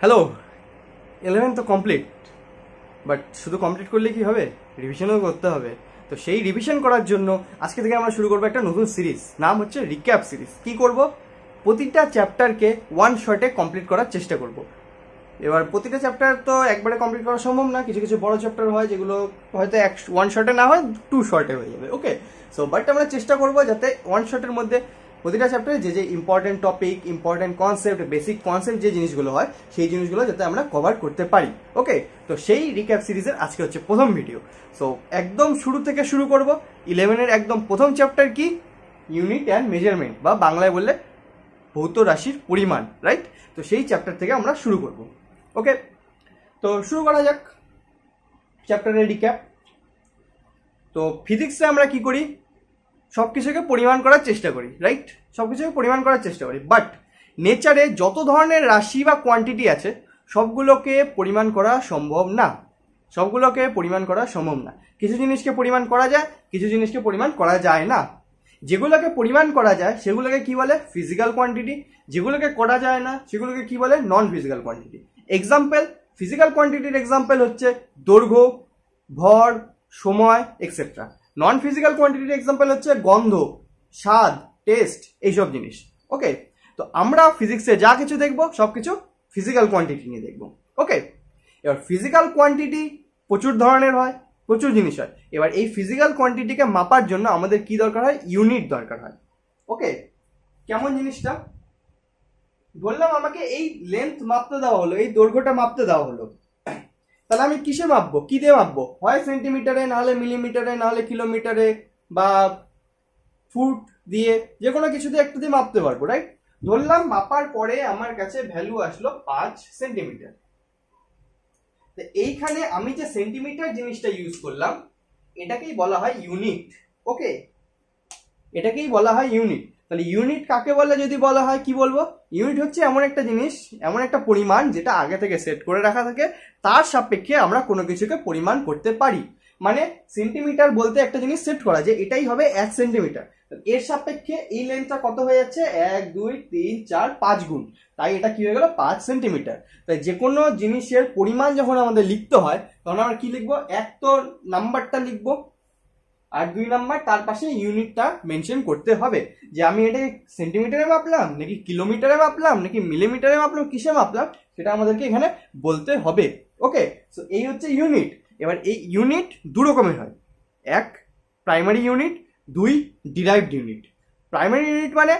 Hello, 11 তো complete, but শুধু complete করলে কি হবে? রিভিশনও করতে হবে। তো সেই রিভিশন করার জন্য আজকে থেকে আমরা শুরু করবো একটা নতুন সিরিজ, নাম হচ্ছে রিক্যাপ সিরিজ। কি করব? প্রতিটা চ্যাপ্টারকে ওয়ান শটে কমপ্লিট করার চেষ্টা করব। এবার প্রতিটা চ্যাপ্টার তো একবারে কমপ্লিট করা সম্ভব না, কিছু কিছু বড় চ্যাপ্টার হয় যেগুলো হয়তো ওয়ান শটে না হয়, টু শটে হয়ে যাবে। ওকে, সো বাট আমরা চেষ্টা করবো যাতে ওয়ান শটের মধ্যে প্রতিটা চ্যাপ্টারে যে যে important topic, important concept, basic concept যে জিনিসগুলো হয় সেই জিনিসগুলো যাতে আমরা কভার করতে পারি। ওকে, তো সেই রিক্যাপ সিরিজের আজকে হচ্ছে প্রথম ভিডিও। সো একদম শুরু থেকে শুরু করব। 11-এর একদম প্রথম চ্যাপ্টার কি? ইউনিট অ্যান্ড মেজারমেন্ট, বা বাংলায় বললে ভৌত রাশির পরিমাণ, রাইট? তো সেই চ্যাপ্টার থেকে আমরা শুরু করব। ওকে, তো শুরু করা যাক চ্যাপ্টারের রিক্যাপ। তো ফিজিক্সে আমরা কি করি? সব কিছুকে পরিমাণ করার চেষ্টা করি, রাইট? সব কিছুকে পরিমাণ করার চেষ্টা করি, বাট নেচারে যত ধরনের রাশি বা কোয়ান্টিটি আছে সবগুলোকে পরিমাণ করা সম্ভব না। সবগুলোকে পরিমাণ করা সম্ভব না। কিছু জিনিসকে পরিমাণ করা যায়, কিছু জিনিসকে পরিমাণ করা যায় না। যেগুলোকে পরিমাণ করা যায় সেগুলোকে কি বলে? Physical quantity. যেগুলোকে করা যায় না সেগুলোকে কি বলে? Non physical quantity. Example, physical কোয়ান্টিটির এক্সাম্পল হচ্ছে দৈর্ঘ্য, ভর, সময়, এক্সেট্রা। নন ফিজিক্যাল কোয়ান্টিটির এক্সাম্পল হচ্ছে গন্ধ, স্বাদ, টেস্ট, এইসব জিনিস। ওকে, তো আমরা ফিজিক্সে যা কিছু দেখব সবকিছু ফিজিক্যাল কোয়ান্টিটি নিয়ে দেখব। ওকে, এবার ফিজিক্যাল কোয়ান্টিটি প্রচুর ধরনের হয়, প্রচুর জিনিস হয়। এবার এই ফিজিক্যাল কোয়ান্টিটিকে মাপার জন্য আমাদের কি দরকার হয়? ইউনিট দরকার হয়। ওকে, কেমন জিনিসটা? বললাম আমাকে এই লেন্থ মাপতে দেওয়া হলো, এই দৈর্ঘ্যটা মাপতে দেওয়া হলো, তাহলে আমি কিসে মাপবো? কি দিয়ে মাপবো? হয় সেন্টিমিটারে, নাহলে মিলিমিটারে, নাহলে কিলোমিটারে, বা ফুট দিয়ে, যে কোনো কিছু দিয়ে একটু দিয়ে মাপতে পারবো, রাইট? ধরলাম মাপার পরে আমার কাছে ভ্যালু আসলো 5 সেন্টিমিটার। এইখানে আমি যে সেন্টিমিটার জিনিসটা ইউজ করলাম এটাকেই বলা হয় ইউনিট। ওকে, এটাকেই বলা হয় ইউনিট। তাহলে ইউনিট কাকে বলে যদি বলা হয়, কি বলবো? ইউনিট হচ্ছে এমন একটা জিনিস, এমন একটা পরিমাণ যেটা আগে থেকে সেট করে রাখা থাকে, তার সাপেক্ষে আমরা কোনো কিছুকে পরিমাণ করতে পারি। মানে সেন্টিমিটার বলতে একটা জিনিস সেট করা যে এটাই হবে 1 সেন্টিমিটার, এর সাপেক্ষে এই লেন্থটা কত হয়ে যাচ্ছে? 1 2 3 4 5 গুণ, তাই এটা কি হয়ে গেল? 5 সেন্টিমিটার। তাই যে কোনো জিনিসের পরিমাণ যখন আমাদের লিখতে হয় তখন আমরা কি লিখবো? এক তো নাম্বারটা লিখবো, আর 2 নাম্বার তার পাশে ইউনিটটা মেনশন করতে হবে, যে আমি এটাকে সেন্টিমিটারে মাপলাম, নাকি কিলোমিটারে মাপলাম, নাকি মিলিমিটারে মাপলাম, কিসে মাপলাম, সেটা আমাদেরকে এখানে বলতে হবে। ওকে, সো এই হচ্ছে ইউনিট। এবার এই ইউনিট দু রকমের হয়, এক প্রাইমারি ইউনিট, দুই ডিরাইভড ইউনিট। প্রাইমারি ইউনিট মানে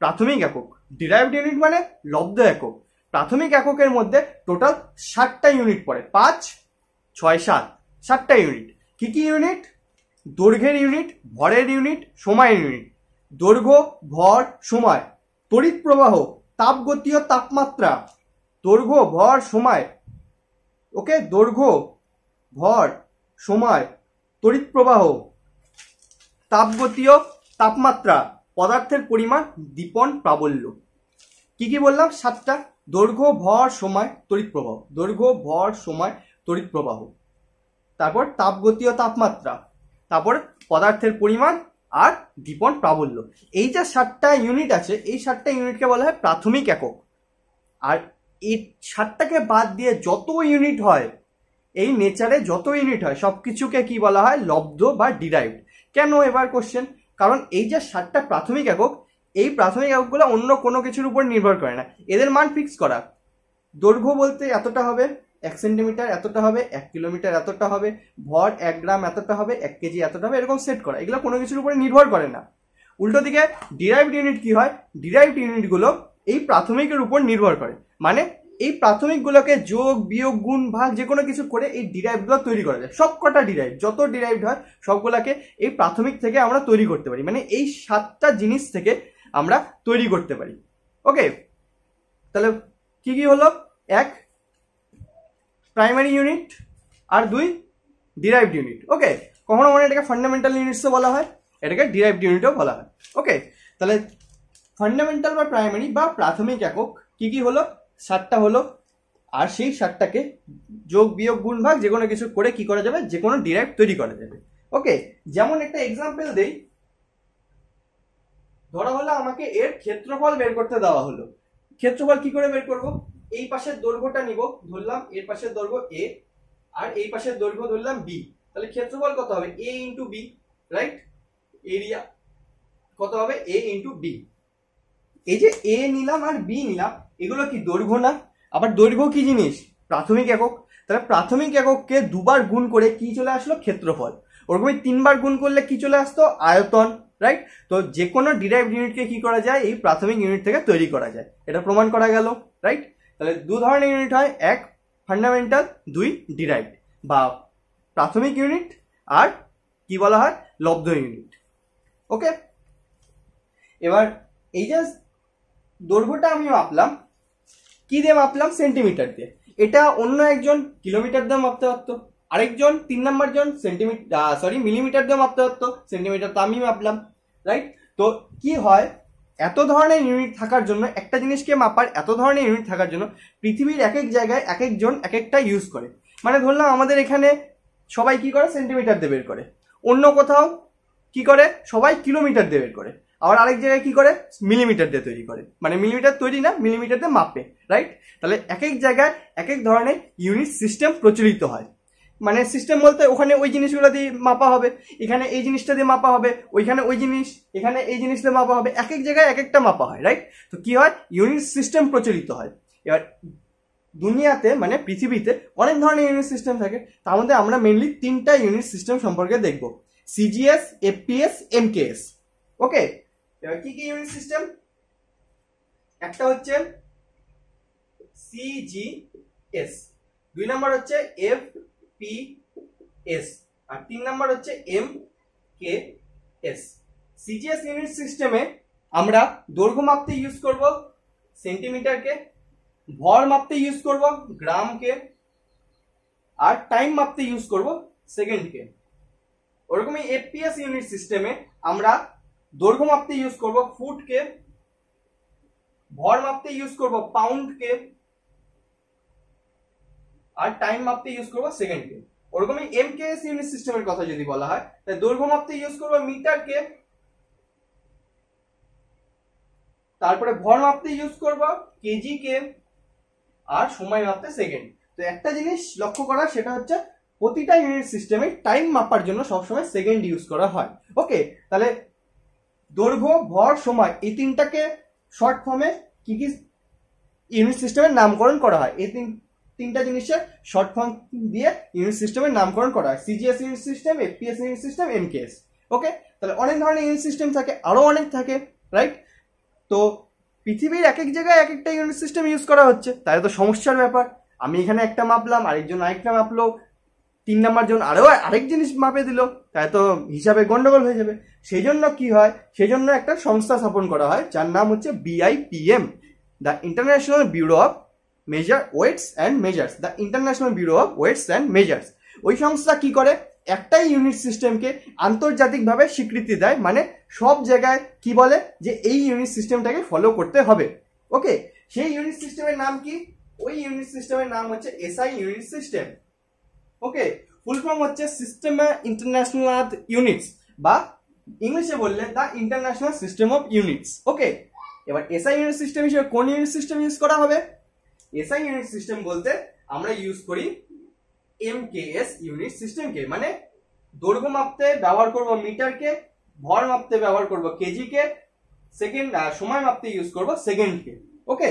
প্রাথমিক একক, ডিরাইভড ইউনিট মানে লব্ধ একক। প্রাথমিক এককের মধ্যে টোটাল 60টা ইউনিট পড়ে, 5 6 7, 7টা ইউনিট। কি কি ইউনিট? দৈর্ঘ্যের ইউনিট, ভরের ইউনিট, সময়ের ইউনিট। দৈর্ঘ্য, ভর, সময়। তড়িৎ প্রবাহ, তাপগতীয়, তাপমাত্রা। দৈর্ঘ্য, ভর, সময়। ওকে, দৈর্ঘ্য, ভর, সময়, তড়িৎ প্রবাহ, তাপগতীয়, তাপমাত্রা, পদার্থের পরিমাণ, দীপন প্রাবল্য। কি কি বললাম? 7টা। দৈর্ঘ্য, ভর, সময়, তড়িৎ প্রবাহ। দৈর্ঘ্য, ভর, সময়, তড়িৎ প্রবাহ। তারপর তাপগতীয়, তাপমাত্রা, তারপর পদার্থের পরিমাণ, আর দীপন প্রাবল্য। এই যে 7টা ইউনিট আছে, এই 7টা ইউনিটকে বলা হয় প্রাথমিক একক। আর এই 7টাকে বাদ দিয়ে যত ইউনিট হয়, এই নেচারে যত ইউনিট হয় সবকিছুকে কি বলা হয়? লব্ধ বা ডিরাইভড। কেন? এবার কোশ্চেন, কারণ এই যে 7টা প্রাথমিক একক, এই প্রাথমিক এককগুলো অন্য কোনো কিছুর উপর নির্ভর করে না, এদের মান ফিক্স করা। দৈর্ঘ্য বলতে এতটা হবে, 1 সেন্টিমিটার এতটা হবে, 1 কিলোমিটার এতটা হবে, ভর 1 গ্রাম এতটা হবে, 1 কেজি এতটা হবে, এরকম সেট করা। এগুলো কোনো কিছুর উপরে নির্ভর করে না। উল্টো দিকে ডিরাইভড ইউনিট কি হয়? ডিরাইভড ইউনিটগুলো এই প্রাথমিকের উপর নির্ভর করে। মানে এই প্রাথমিকগুলোকে যোগ, বিয়োগ, গুণ, ভাগ যে কোনো কিছু করে এই ডিরাইভগুলো তৈরি করা যায়। সব কটা ডিরাইভ, যত ডিরাইভড হয় সবগুলোকে এই প্রাথমিক থেকে আমরা তৈরি করতে পারি। মানে এই 7টা জিনিস থেকে আমরা তৈরি করতে পারি। ওকে, তাহলে কি কি হলো? 1 প্রাইমারি ইউনিট, আর 2 ডিরাইভড ইউনিট। ওকে, কখনো মানে এটাকে ফান্ডামেন্টাল ইউনিটসও বলা হয়, এটাকে ডিরাইভড ইউনিটও বলা হয়। ওকে, তাহলে ফান্ডামেন্টাল বা প্রাইমারি বা প্রাথমিক একক কি কি হলো? 7টা হলো। আর সেই 7টাকে যোগ, বিয়োগ, গুণ, ভাগ যে কোনো কিছু করে কি করা যাবে? যে কোনো ডিরাইভ তৈরি করা যাবে। ওকে, যেমন একটা এক্সাম্পল দেই, ধরা হলো আমাকে এর ক্ষেত্রফল বের করতে দেওয়া হলো। ক্ষেত্রফল কি করে বের করব? এই পাশের দৈর্ঘ্যটা নিব, ধরলাম এর পাশের দৈর্ঘ্য এ আর এই পাশের দৈর্ঘ্য ধরলাম বি, তাহলে ক্ষেত্রফল কত হবে এ ইন্টু বি, রাইট? এরিয়া কত হবে এ ইন্টু বি। এই যে এ নিলাম আর বি নিলাম, এগুলো কি দৈর্ঘ্য না? আবার দৈর্ঘ্য কি জিনিস? প্রাথমিক একক। তাহলে প্রাথমিক একককে দুবার গুণ করে কি চলে আসলো? ক্ষেত্রফল। ওরকমই তিনবার গুণ করলে কি চলে আসতো? আয়তন, রাইট? তো যে কোনো ডিরাইভড ইউনিটকে কি করা যায়? এই প্রাথমিক ইউনিট থেকে তৈরি করা যায়, এটা প্রমাণ করা গেল, রাইট? তাহলে দু ধরনের ইউনিট হয়, এক ফান্ডামেন্টাল, দুই ডিরাইভড বা প্রাথমিক ইউনিট, আর কি বলা হয়? লব্ধ ইউনিট। ওকে, এবার এই যে দৈর্ঘ্যটা আমি মাপলাম, কি দিয়ে মাপলাম? সেন্টিমিটার দিয়ে। এটা অন্য একজন কিলোমিটার দিয়ে মাপতে পারতো, আরেকজন 3 নাম্বার জন মিলিমিটার দিয়ে মাপতে পারতো, সেন্টিমিটার তো আমি মাপলাম, রাইট? তো কি হয়, এত ধরনের ইউনিট থাকার জন্য, একটা জিনিসকে মাপার এত ধরনের ইউনিট থাকার জন্য পৃথিবীর এক এক জায়গায় এক একজন এক একটা ইউজ করে। মানে ধরলাম আমাদের এখানে সবাই কি করে? সেন্টিমিটার দিয়ে বের করে, অন্য কোথাও কি করে? সবাই কিলোমিটার দিয়ে বের করে, আবার আরেক জায়গায় কি করে? মিলিমিটার দিয়ে তৈরি করে, মানে মিলিমিটার তৈরি না, মিলিমিটার দিয়ে মাপে, রাইট? তাহলে এক এক জায়গায় এক এক ধরনের ইউনিট সিস্টেম প্রচলিত হয়। মানে সিস্টেম বলতে ওখানে ওই জিনিসগুলো দিয়ে মাপা হবে, এখানে এই জিনিসটা দিয়ে মাপা হবে, ওইখানে ওই জিনিস, এখানে এই জিনিস দিয়ে মাপা হবে, এক এক জায়গায় এক একটা মাপা হয়, রাইট? তো কি হয়? ইউনিট সিস্টেম প্রচলিত হয়। এবার দুনিয়াতে মানে পৃথিবীতে অনেক ধরনের ইউনিট সিস্টেম থাকে, তার মধ্যে আমরা মেনলি 3টা ইউনিট সিস্টেম সম্পর্কে দেখব, সিজিএস, এফপিএস, এমকেএস। ওকে, এবার কি কি ইউনিট সিস্টেম? একটা হচ্ছে সিজিএস, 2 নাম্বার হচ্ছে এফপিএস, আর 3 নাম্বার হচ্ছে এমকেএস। সিজিএস ইউনিট সিস্টেমে আমরা দৈর্ঘ্য মাপতে ইউজ করব সেন্টিমিটারকে, ভর মাপতে ইউজ করব গ্রামকে, আর টাইম মাপতে ইউজ করব সেকেন্ডকে। ওরকমই এফপিএস ইউনিট সিস্টেমে আমরা দৈর্ঘ্য মাপতে ইউজ করব ফুটকে, ভর মাপতে ইউজ করব পাউন্ডকে, আর টাইম মাপতে ইউজ করব সেকেন্ডকে। ওরকমই এমকেএস ইউনিট সিস্টেমের কথা যদি বলা হয়, তাহলে দৈর্ঘ্য মাপতে ইউজ করব মিটারকে, তারপরে ভর মাপতে ইউজ করব কেজিকে, আর সময় মাপতে সেকেন্ড। তো একটা জিনিস লক্ষ্য করা, সেটা হচ্ছে প্রতিটা ইউনিট সিস্টেমে টাইম মাপার জন্য সবসময় সেকেন্ড ইউজ করা হয়। ওকে, তাহলে দৈর্ঘ্য, ভর, সময়, এই তিনটাকে শর্ট ফর্মে কি কি ইউনিট সিস্টেমের নামকরণ করা হয়, এই তিনটা জিনিসের শর্ট ফর্ম দিয়ে ইউনিট সিস্টেমের নামকরণ করা হয়, CGS unit system, FPS unit system, MKS. Okay, তাহলে অনেক ধরনের ইউনিট সিস্টেম থাকে, আরো অনেক থাকে, রাইট? তো পৃথিবীর এক এক জায়গায় এক একটা ইউনিট সিস্টেম ইউজ করা হচ্ছে, তাহলে তো সমস্যার ব্যাপার। আমি এখানে একটা মাপলাম, আরেকজন আরেকটা মাপলো, 3 নাম্বার জন আরেক জিনিস মাপে দিল, তাহলে তো হিসাবে গন্ডগোল হয়ে যাবে। সেই জন্য কি হয়? সেই জন্য একটা সংস্থা স্থাপন করা হয়, যার নাম হচ্ছে BIPM, the International Bureau of Weights and Measures, the International Bureau of Weights and Measures. ওই সংস্থা কি করে? একটাই ইউনিট সিস্টেমকে আন্তর্জাতিকভাবে স্বীকৃতি দেয়, মানে সব জায়গায় কি বলে যে এই ইউনিট সিস্টেমটাকে ফলো করতে হবে। ওকে, সেই ইউনিট সিস্টেমের নাম কি? ওই ইউনিট সিস্টেমের নাম হচ্ছে SI unit system. Okay, full form হচ্ছে সিস্টেম ইন্টারন্যাশনাল ইউনিটস, বা ইংলিশে বললে the international system of units. Okay, এবার SI ইউনিট সিস্টেম হিসেবে কোন ইউনিট সিস্টেম ইউজ করা হবে? SI ইউনিট সিস্টেম বলতে আমরা ইউজ করি MKS ইউনিট সিস্টেমকে, মানে দৈর্ঘ্য মাপতে ব্যবহার করব মিটারকে, ভর মাপতে ব্যবহার করব কেজিকে, সেকেন্ড সময় মাপতে ইউজ করব সেকেন্ডকে। ওকে,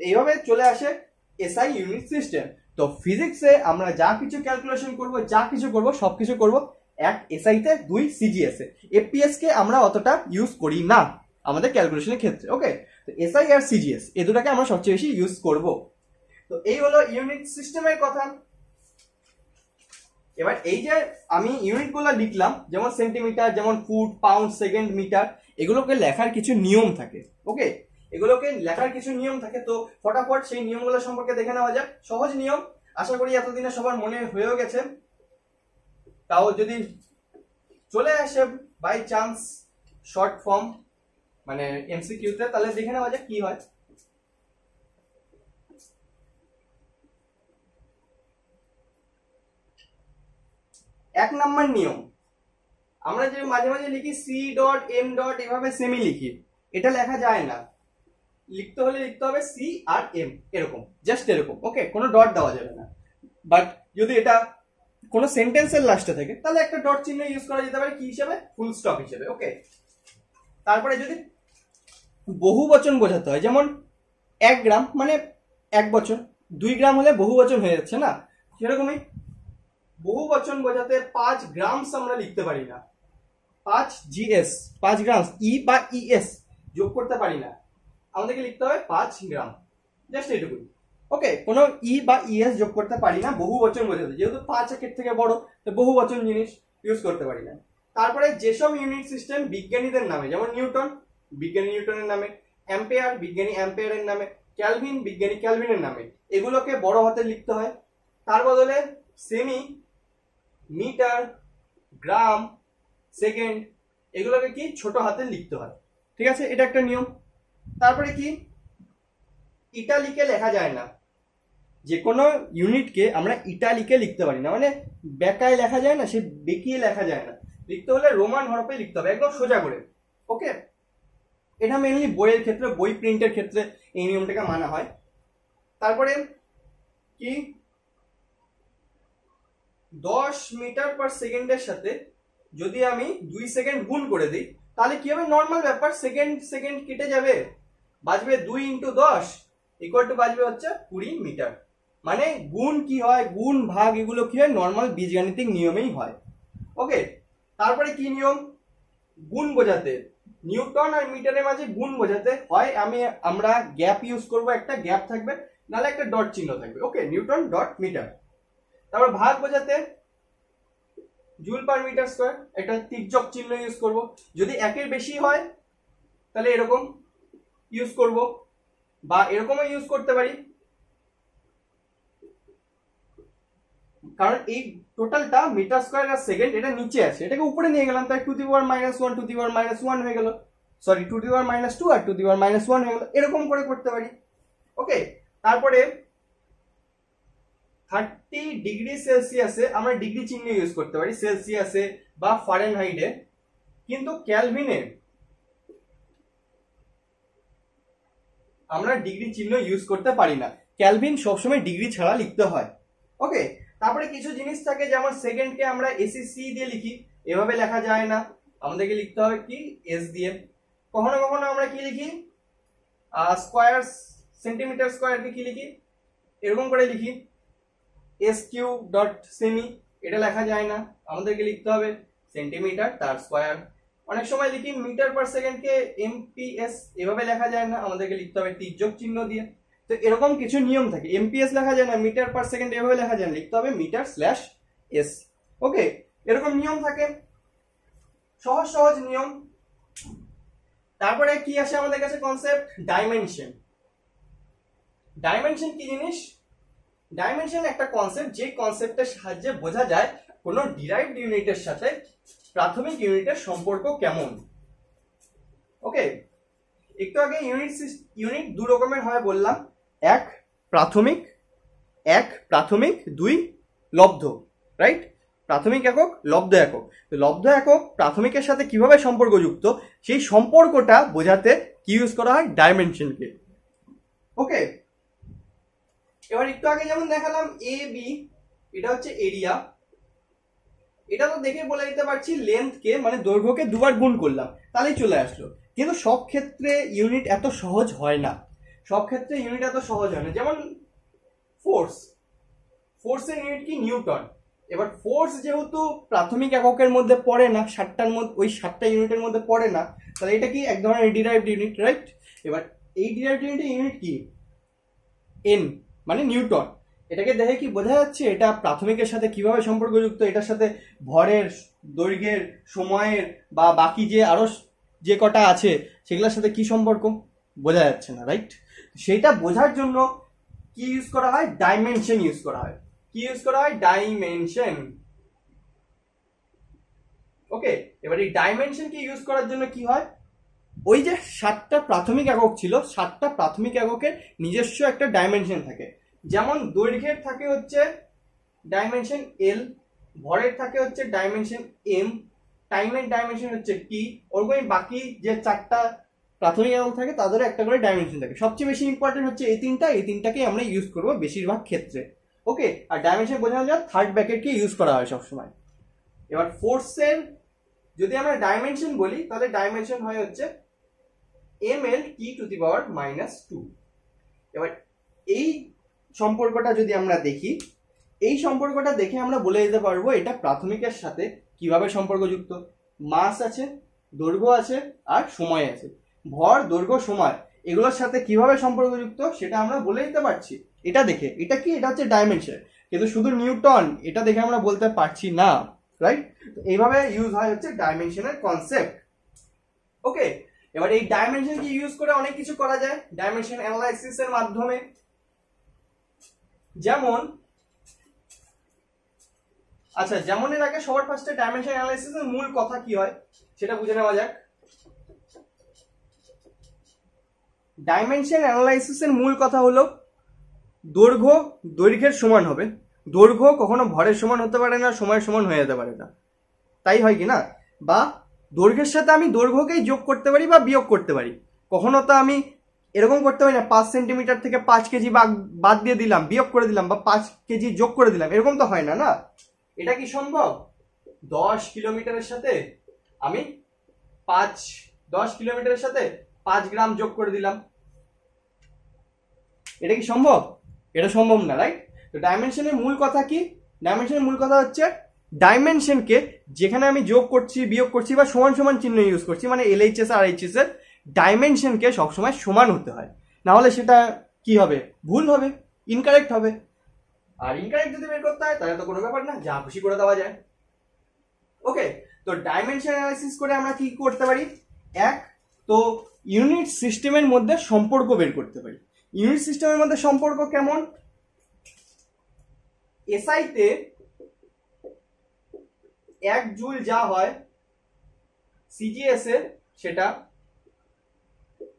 এইভাবে চলে আসে SI ইউনিট সিস্টেম। তো ফিজিক্সে আমরা যা কিছু ক্যালকুলেশন করব, যা কিছু করব, সবকিছু করব এক SI তে, 2 CGS এ। FPS কে আমরা অতটা ইউজ করি না আমাদের ক্যালকুলেশনের ক্ষেত্রে। ওকে, তো SI আর CGS এই দুটাকে আমরা সবচেয়ে বেশি ইউজ করব। তো এই হলো ইউনিট সিস্টেমের কথা। এবার এই যে আমি ইউনিটগুলো লিখলাম, যেমন সেন্টিমিটার, যেমন ফুট, পাউন্ড, সেকেন্ড, মিটার, এগুলোকে লেখার কিছু নিয়ম থাকে। ওকে, এগুলোকে লেখার কিছু নিয়ম থাকে, তো ফটাফট সেই নিয়মগুলো সম্পর্কে দেখে নেওয়া যাক। সহজ নিয়ম, আশা করি এতদিনে সবার মনে হয়েও গেছে, তাও যদি চলে আসে বাই চান্স শর্ট ফর্ম মানে MCQ তে, তাহলে দেখে নেওয়া যাক কি হয়। 1 নাম্বার নিয়ম, আমরা যে মাঝে মাঝে লিখি C ডট M ডট, এভাবে সেমি লিখি, এটা লেখা যায় না। লিখতে হলে লিখতে হবে সি আর এম, এরকম, জাস্ট এরকম। ওকে, কোনো ডট দেওয়া যাবে না। বাট যদি এটা কোনো সেন্টেন্সের লাস্টে থাকে তাহলে একটা ডট চিহ্ন ইউজ করা যেতে পারে, কি হিসেবে, ফুল স্টপ হিসেবে। ওকে, তারপরে যদি বহু বচন বোঝাতে হয়, যেমন 1 গ্রাম মানে 1 বচন, 2 গ্রাম হলে বহু বচন হয়ে যাচ্ছে না, সেরকমই বহু বচন বোঝাতে 5 গ্রামস আমরা লিখতে পারি না, 5 GS, 5 গ্রাম, ই বা ইএস যোগ করতে পারি না, আমাদেরকে লিখতে হবে 5 গ্রাম, জাস্ট এইটুকুই। ওকে, কোনো ই বা ইএস যোগ করতে পারি না বহু বচন বোঝাতে, যেহেতু 5 একের থেকে বড়, তো বহু বচন জিনিস ইউজ করতে পারি না। তারপরে যেসব ইউনিট সিস্টেম বিজ্ঞানীদের নামে, যেমন নিউটন বিজ্ঞানী নিউটনের নামে, অ্যাম্পিয়ার বিজ্ঞানী অ্যাম্পিয়ারের নামে, ক্যালভিন বিজ্ঞানী ক্যালভিনের নামে, এগুলোকে বড় হাতে লিখতে হয়। তার বদলে সেমি, মিটার, গ্রাম, সেকেন্ড, এগুলোকে কি ছোট হাতে লিখতে হয়। ঠিক আছে, এটা একটা নিয়ম। তারপরে কি, ইটালিকে লেখা যায় না, যে কোনো ইউনিটকে আমরা ইটালিকে লিখতে পারি না, মানে বেকায় লেখা যায় না, সে বেঁকিয়ে লেখা যায় না, লিখতে হলে রোমান হরফে লিখতে হবে, একদম সোজা করে। ওকে, এটা মেনলি বইয়ের ক্ষেত্রে, বই প্রিন্টের ক্ষেত্রে এই নিয়মটাকে মানা হয়। তারপরে কি, 10 মিটার পার সেকেন্ডের সাথে যদি আমি 2 সেকেন্ড গুণ করে দিই তাহলে কি হবে, নর্মাল ব্যাপার, সেকেন্ড সেকেন্ড কেটে যাবে, বাজবে 2 × 10 ইকুয়াল টু বাজবে হচ্ছে 20 মিটার। মানে গুণ কি হয়, গুণ ভাগ এগুলো কি হয়, নর্মাল বীজগাণিতিক নিয়মেই হয়। ওকে, তারপরে কি নিয়ম, গুণ বোঝাতে, নিউটন আর মিটারের মাঝে গুণ বোঝাতে হয় আমরা গ্যাপ ইউজ করব, একটা গ্যাপ থাকবে, নাহলে একটা ডট চিহ্ন থাকবে। ওকে, নিউটন ডট মিটার। তারপর ভাগ বোঝাতে জুল পার মিটার স্কয়ার, একটা তির্যক চিহ্ন ইউজ করব, যদি একের বেশি হয় তাহলে এরকম ইউজ করব, বা এরকমও ইউজ করতে পারি, কারণ এই টোটালটা মিটার স্কয়ার আর সেকেন্ড এটা নিচে আছে, এটাকে উপরে নিয়ে গেলাম, তাই 2 to the power -1 two the power -1 হয়ে গেল, সরি 2 টু দি পাওয়ার -2 আর 2 টু দি পাওয়ার -1 হয়ে গেল, এরকম করে করতে পারি। ওকে, তারপরে 30 ডিগ্রি সেলসিয়াসে আমরা ডিগ্রি চিহ্ন ইউজ করতে পারি, সেলসিয়াসে বা ফারেনহাইটে, কিন্তু ক্যালভিনে আমরা ডিগ্রি চিহ্ন ইউজ করতে পারি না, ক্যালভিন সবসময় ডিগ্রি ছাড়া লিখতে হয়। ওকে, তারপরে কিছু জিনিস থাকে, যেমন সেকেন্ডকে আমরা এসি দিয়ে লিখি, এভাবে লেখা যায় না, আমাদেরকে লিখতে হবে কি, এস দিয়ে। কখনো কখনো আমরা কি লিখি, স্কয়ার, সেন্টিমিটার স্কয়ারকে কি লিখি, এরকম করে লিখি, এস কিউ ডট সেমি, এটা লেখা যায় না, আমাদেরকে লিখতে হবে সেন্টিমিটার তার স্কয়ার। অনেক সময় লিখি মিটার পার সেকেন্ডকে এমপিএস, এভাবে লেখা যায় না, আমাদেরকে লিখতে হবে তির্যক চিহ্ন দিয়ে। তো এরকম কিছু নিয়ম থাকে, এমপিএস লেখা যায় না, মিটার পার সেকেন্ড এভাবে লেখা যায় না, লিখতে হবে মিটার/এস। ওকে, এরকম নিয়ম থাকে, সহজ সহজ নিয়ম। তারপরে কি আসে আমাদের কাছে কনসেপ্ট, ডাইমেনশন। ডাইমেনশন কি জিনিস, ডাইমেনশন একটা কনসেপ্ট, যে কনসেপ্টের সাহায্যে বোঝা যায় কোনো ডিরাইভড ইউনিটের সাথে প্রাথমিক ইউনিটের সম্পর্ক কেমন। ওকে, একটু আগে ইউনিট দু রকমের হয় বললাম, এক প্রাথমিক, 2 লব্ধ, রাইট, প্রাথমিক একক, লব্ধ একক। লব্ধ একক প্রাথমিকের সাথে কিভাবে সম্পর্কযুক্ত, সেই সম্পর্কটা বোঝাতে কি ইউজ করা হয়, ডাইমেনশনকে। ওকে, এবার একটু আগে যেমন দেখালাম এ বি, এটা হচ্ছে এরিয়া, এটা তো দেখে বলে দিতে পারছি লেন্থকে, মানে দৈর্ঘ্যকে দুবার গুণ করলাম তাহলেই চলে আসলো। কিন্তু সব ক্ষেত্রে ইউনিট এত সহজ হয় না, যেমন ফোর্সের ইউনিট কি, নিউটন। এবার ফোর্স যেহেতু প্রাথমিক এককের মধ্যে পড়ে না, 7টার মধ্যে, ওই 7টা ইউনিটের মধ্যে পড়ে না, তাহলে এটা কি এক ধরনের ডিরাইভড ইউনিট, রাইট। এবার এই ডিরাইভড ইউনিটের ইউনিট কি, এন, মানে নিউটন। এটাকে দেখে কি বোঝা যাচ্ছে এটা প্রাথমিকের সাথে কিভাবে সম্পর্কযুক্ত, এটার সাথে ভরের, দৈর্ঘ্যের, সময়ের বা বাকি যে আরো যে কটা আছে সেগুলোর সাথে কি সম্পর্ক, বোঝা যাচ্ছে না, রাইট। সেটা বোঝার জন্য কি ইউজ করা হয়, ডাইমেনশন ইউজ করা হয়। ডাইমেনশন। ওকে, এবার এই ডাইমেনশন কে ইউজ করার জন্য কি হয়, ওই যে 7টা প্রাথমিক একক ছিল, 7টা প্রাথমিক এককের নিজস্ব একটা ডাইমেনশন থাকে। যেমন দৈর্ঘ্যের থাকে হচ্ছে ডাইমেনশন এল, ভরের থাকে হচ্ছে ডাইমেনশন এম, টাইমের ডাইমেনশন হচ্ছে টি, ওরকমই বাকি যে 4টা প্রাথমিক একক থাকে তাদেরও একটা করে ডাইমেনশন থাকে। সবচেয়ে বেশি ইম্পর্টেন্ট হচ্ছে এই তিনটাকেই আমরা ইউজ করবো বেশিরভাগ ক্ষেত্রে। ওকে, আর ডাইমেনশন বোঝানো যায় থার্ড ব্র্যাকেটকে ইউজ করা হয় সবসময়। এবার ফোর্সের যদি আমরা ডাইমেনশন বলি তাহলে ডাইমেনশন হয় হচ্ছে ml t⁻²। এবার এই সম্পর্কটা যদি আমরা দেখি, এই সম্পর্কটা দেখে আমরা বলে দিতে পারবো এটা প্রাথমিকের সাথে কিভাবে সম্পর্কযুক্ত। মাস আছে, দৈর্ঘ্য আছে, আর সময় আছে। ভর, দৈর্ঘ্য, সময় এগুলোর সাথে কিভাবে সম্পর্কযুক্ত সেটা আমরা বলে দিতে পারছি এটা দেখে। এটা কি? এটা হচ্ছে ডাইমেনশন। কিন্তু শুধু নিউটন এটা দেখে আমরা বলতে পারছি না, রাইট? এইভাবে ইউজ হয় হচ্ছে ডাইমেনশনের কনসেপ্ট। ওকে, এবার এই ডাইমেনশনকে ইউজ করে অনেক কিছু করা যায় ডাইমেনশন অ্যানালাইসিস এর মাধ্যমে। যেমন আচ্ছা, যেমন এর আগে সবার ফার্স্টে ডাইমেনশন অ্যানালাইসিস এর মূল কথা কি হয় সেটা বুঝে নেওয়া যাক। ডাইমেনশন অ্যানালাইসিস এর মূল কথা হলো দৈর্ঘ্য দৈর্ঘ্যের সমান হবে। দৈর্ঘ্য কখনো ভরের সমান হতে পারে না, সময়ের সমান হয়ে যেতে পারে না, তাই হয় কি না? বা দৈর্ঘ্যের সাথে আমি দৈর্ঘ্যকেই যোগ করতে পারি বা বিয়োগ করতে পারি। কখনো তো আমি এরকম করতে পারি না 5 সেন্টিমিটার থেকে 5 কেজি বাদ দিয়ে দিলাম, বিয়োগ করে দিলাম, বা 5 কেজি যোগ করে দিলাম, এরকম তো হয় না। না, এটা কি সম্ভব? 10 কিলোমিটারের সাথে আমি 10 কিলোমিটারের সাথে 5 গ্রাম যোগ করে দিলাম, এটা কি সম্ভব? এটা সম্ভব না, রাইট? তো ডাইমেনশনের মূল কথা কি? ডাইমেনশনের মূল কথা হচ্ছে ডাইমেনশনকে যেখানে আমি যোগ করছি, বিয়োগ করছি বা সমান সমান চিহ্ন ইউজ করছি, মানে LHS আর RHS এর ডাইমেনশনকে সবসময় সমান হতে হয়, না হলে সেটা কি হবে? ভুল হবে, ইনকারেক্ট হবে। আর ইনকারেক্ট যদি বের করতে হয় তাহলে তো কোনো ব্যাপার না, যা খুশি করে দেওয়া যায়। ওকে, তো ডাইমেনশন অ্যানালাইসিস করে আমরা কি করতে পারি? এক, তো ইউনিট সিস্টেমের মধ্যে সম্পর্ক বের করতে পারি। ইউনিট সিস্টেমের মধ্যে সম্পর্ক কেমন? SI তে 1 জুল যা হয় CGS এ সেটা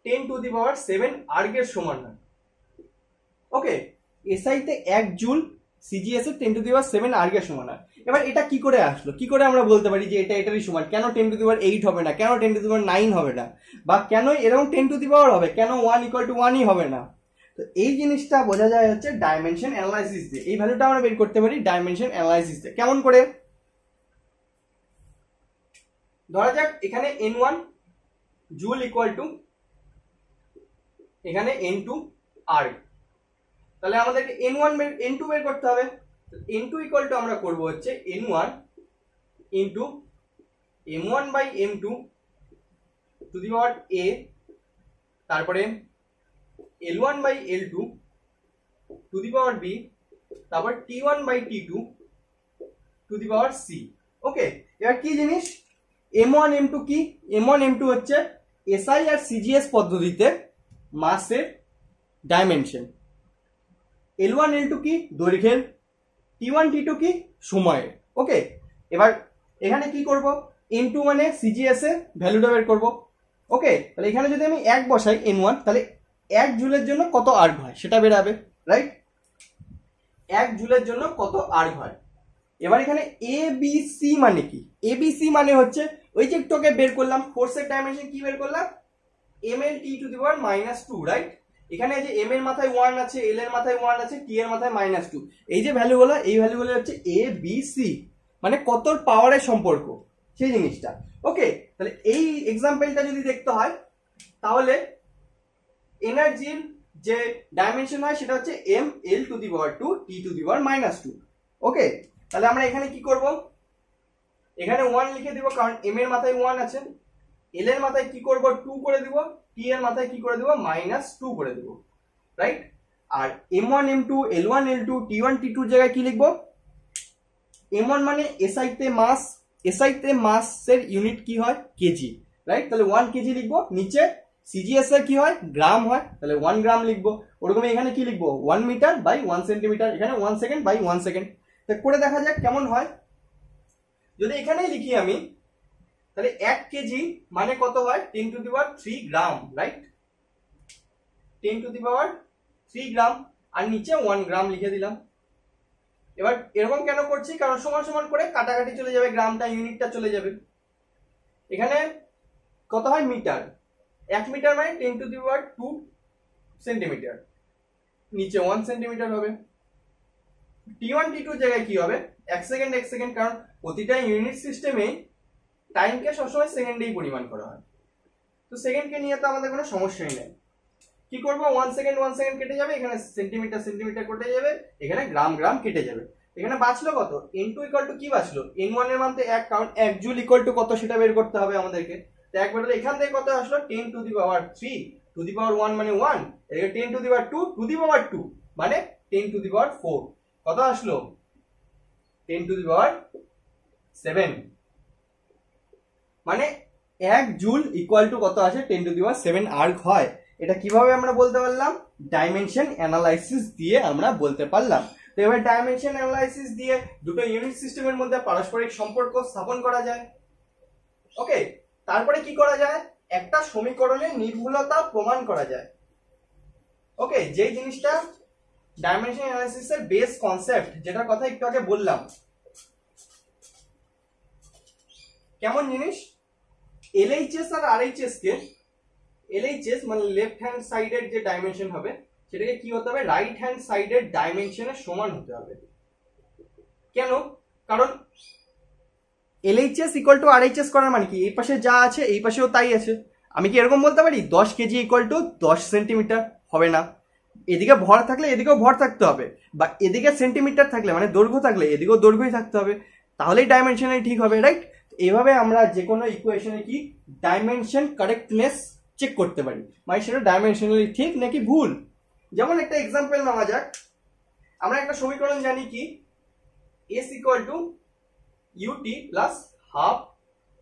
10⁻⁷ আর্গের সমান হয়। ওকে, SI তে 1 জুল CGS এর 10⁻⁷ আর্গের সমান হয়। এবার এটা কি করে আসলো? কি করে আমরা বলতে পারি যে এটা এটারই সমান? কেন 10⁸ হবে না? কেন 10⁹ হবে না? বা কেন এরকম 10⁻⁴ হবে? কেন 1 = 1ই হবে না? তো এই জিনিসটা বোঝা যায় হচ্ছে ডাইমেনশন অ্যানালাইসিস দিয়ে। এই ভ্যালুটা আমরা বের করতে পারি ডাইমেনশন অ্যানালাইসিস দিয়ে। কেমন করে? ধরা যাক এখানে N1 জুল = এখানে N2 আর্গ। তাহলে আমাদেরকে N2 বের করতে হবে। N2 = আমরা করব হচ্ছে N1 * m1/m2 two the power a, তারপরে L1/L2 two the power b, তারপর T1/T2 two the power c। ওকে, এবার কি জিনিস? M1 M2 কি? M1 M2 হচ্ছে SI আর CGS পদ্ধতিতে মাসের ডাইমেনশন। L1 L2 কি? দৈর্ঘ্যের। T1 T2 কি? সময়ের। ওকে, এবার এখানে কি করব? N2 মানে CGS এর ভ্যালুটা বের করব। ওকে, তাহলে এখানে যদি আমি 1 বসাই N1, তাহলে 1 জুলের জন্য কত আর্গ হয় সেটা বের হবে, রাইট? 1 জুলের জন্য কত আর্গ হয়। এবার এখানে ABC মানে কি? ABC মানে হচ্ছে ওই যে একটুকে বের করলাম ফোর্সের ডাইমেনশন, কি বের করলাম? ml t⁻², right? এখানে যে m এর মাথায় 1 আছে, l এর মাথায় 1 আছে, t এর মাথায় -2, এই যে ভ্যালুগুলো, এই ভ্যালুগুলো হচ্ছে ABC, মানে কত পাওয়ারের সম্পর্ক সেই জিনিসটা। ওকে, তাহলে এই এক্সাম্পলটা যদি দেখতে হয় তাহলে এনার্জির যে ডাইমেনশন হয় সেটা হচ্ছে ml⁻², t⁻²। ওকে, তাহলে আমরা এখানে কি করব? এখানে 1 লিখে দিব, কারণ m এর মাথায় 1 আছে। l এর মাথায় কি করব? 2 করে দিব। t এর মাথায় কি করে দিব? -2 করে দিব, রাইট? আর m1 m2 l1 l2 t1 t2 এর জায়গায় কি লিখব? m1 মানে SI তে মাস, SI তে মাসের ইউনিট কি হয়? KG, right? তাহলে 1 কেজি লিখব। নিচে CGS এর কি হয়? গ্রাম হয়, তাহলে 1 গ্রাম লিখব। ওরকম এখানে কি লিখব? 1 মিটার বাই 1 সেন্টিমিটার, এখানে 1 সেকেন্ড বাই 1 সেকেন্ড। তো করে দেখা যাক কেমন হয়। যদি এখানেই লিখি আমি, তাহলে 1 কেজি মানে কত হয়? 10⁻³ গ্রাম, রাইট? 10⁻³ গ্রাম, আর নিচে 1 গ্রাম লিখে দিলাম। এবার এরকম কেন করছি? কারণ সমান সমান করে কাটাকাটি চলে যাবে, গ্রামটা ইউনিটটা চলে যাবে। এখানে কত হয়? মিটার। 1 মিটার মানে 10⁻² সেন্টিমিটার, নিচে 1 সেন্টিমিটার হবে। t1 t2 জায়গায় কি হবে 1 সেকেন্ড 1 সেকেন্ড, কারণ প্রতিটা ইউনিট সিস্টেমে টাইমকে সবসময় সেকেন্ডেই পরিমাণ করা হয়, তো সেকেন্ডকে নিয়ে তো আমাদের কোনো সমস্যাই নেই। কি করব 1 সেকেন্ড 1 সেকেন্ড কেটে যাবে, এখানে সেন্টিমিটার সেন্টিমিটার কেটে যাবে, এখানে গ্রাম গ্রাম কেটে যাবে। এখানে বাঁচলো কত n2 = কি বাঁচলো n1 এর মান তো 1, কারণ 1 জুল = কত সেটা বের করতে হবে আমাদেরকে। তো একবার এখান থেকে কত আসলো 10⁻³ টু দি পাওয়ার 1 মানে 1, এদিকে 10⁻² টু দি পাওয়ার 2 মানে 10⁻4, কত আসলো 10⁻7, মানে 1 জুল = কত আসে 10⁻7 আর্গ হয়। এটা কিভাবে আমরা বলতে পারলাম, ডাইমেনশন অ্যানালাইসিস দিয়ে আমরা বলতে পারলাম। তো এবার ডাইমেনশন অ্যানালাইসিস দিয়ে দুটো ইউনিট সিস্টেমের মধ্যে পারস্পরিক সম্পর্ক স্থাপন করা যায়। ওকে, তারপরে কি করা যায়, একটা সমীকরণের নির্ভুলতা প্রমাণ করা যায়। ওকে, যেই জিনিসটা ডাইমেনশন অ্যানালাইসিসের বেস কনসেপ্ট, যেটার কথা একটু আগে বললাম। কেমন জিনিস, এলএইচএস আর আরএইচএস কে, এলএইচএস মানে লেফট হ্যান্ড সাইডের যে ডাইমেনশন হবে সেটাকে কি হতে হবে রাইট হ্যান্ড সাইডের ডাইমেনশনের সমান হতে হবে। কেন, কারণ এলএইচএস = আরএইচএস করার মানে কি এই পাশে যা আছে এই পাশেও তাই আছে। আমি কি এরকম বলতে পারি 10 কেজি = 10 সেন্টিমিটার, হবে না। এদিকে ভর থাকলে এদিকেও ভর থাকতে হবে, বা এদিকে সেন্টিমিটার থাকলে মানে দৈর্ঘ্য থাকলে এদিকেও দৈর্ঘ্যই থাকতে হবে, তাহলেই ডাইমেনশনালি ঠিক হবে, রাইট। এইভাবে আমরা যে কোনো ইকুয়েশনে কি ডাইমেনশন কারেক্টনেস চেক করতে পারি, মানে সেটা ডাইমেনশনালি ঠিক নাকি ভুল। যেমন একটা এক্সাম্পল নেওয়া যাক, আমরা একটা সমীকরণ জানি কি s = ut + ½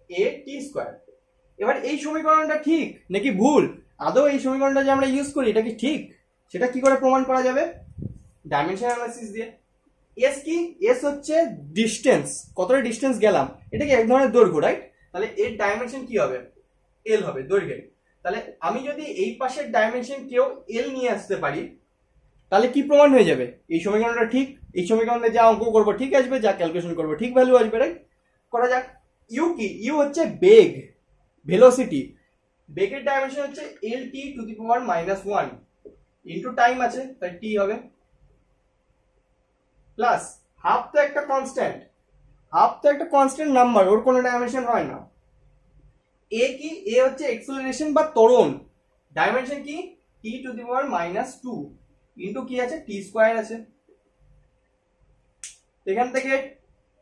at²। এবার এই সমীকরণটা ঠিক নাকি ভুল, আদৌ এই সমীকরণটা যে আমরা ইউজ করি এটা কি ঠিক, সেটা কি করে প্রমাণ করা যাবে, ডাইমেনশন অ্যানালাইসিস দিয়ে। s কি, s হচ্ছে ডিসটেন্স, কতটা ডিসটেন্স গেলাম, এটা কি এক ধরনের দৈর্ঘ্য, রাইট। তাহলে এর ডাইমেনশন কি হবে l হবে, দৈর্ঘ্যের। তাহলে আমি যদি এই পাশের ডাইমেনশন কেউ l নিয়ে আসতে পারি, তাহলে কি প্রমাণ হয়ে যাবে এই সমীকরণটা ঠিক, এই সমীকরণে যা অঙ্ক করবো ঠিক আসবে, যা ক্যালকুলেশন করবো ঠিক ভ্যালু আসবে, রাইট। করা যাক। ইউ কি, ইউ হচ্ছে বেগ, ভেলোসিটি। বেগের ডাইমেনশন হচ্ছে lt⁻⁻1 ইনটু টাইম আছে তাই t হবে, প্লাস হাফ তো একটা কনস্ট্যান্ট, হাফ তো একটা কনস্ট্যান্ট নাম্বার, ওর কোনো ডাইমেনশন হয় না। এ কি, এ হচ্ছে এক্সেলারেশন বা ত্বরণ, ডাইমেনশন কি t⁻⁻2 ইনটু কি আছে t² আছে। এখান থেকে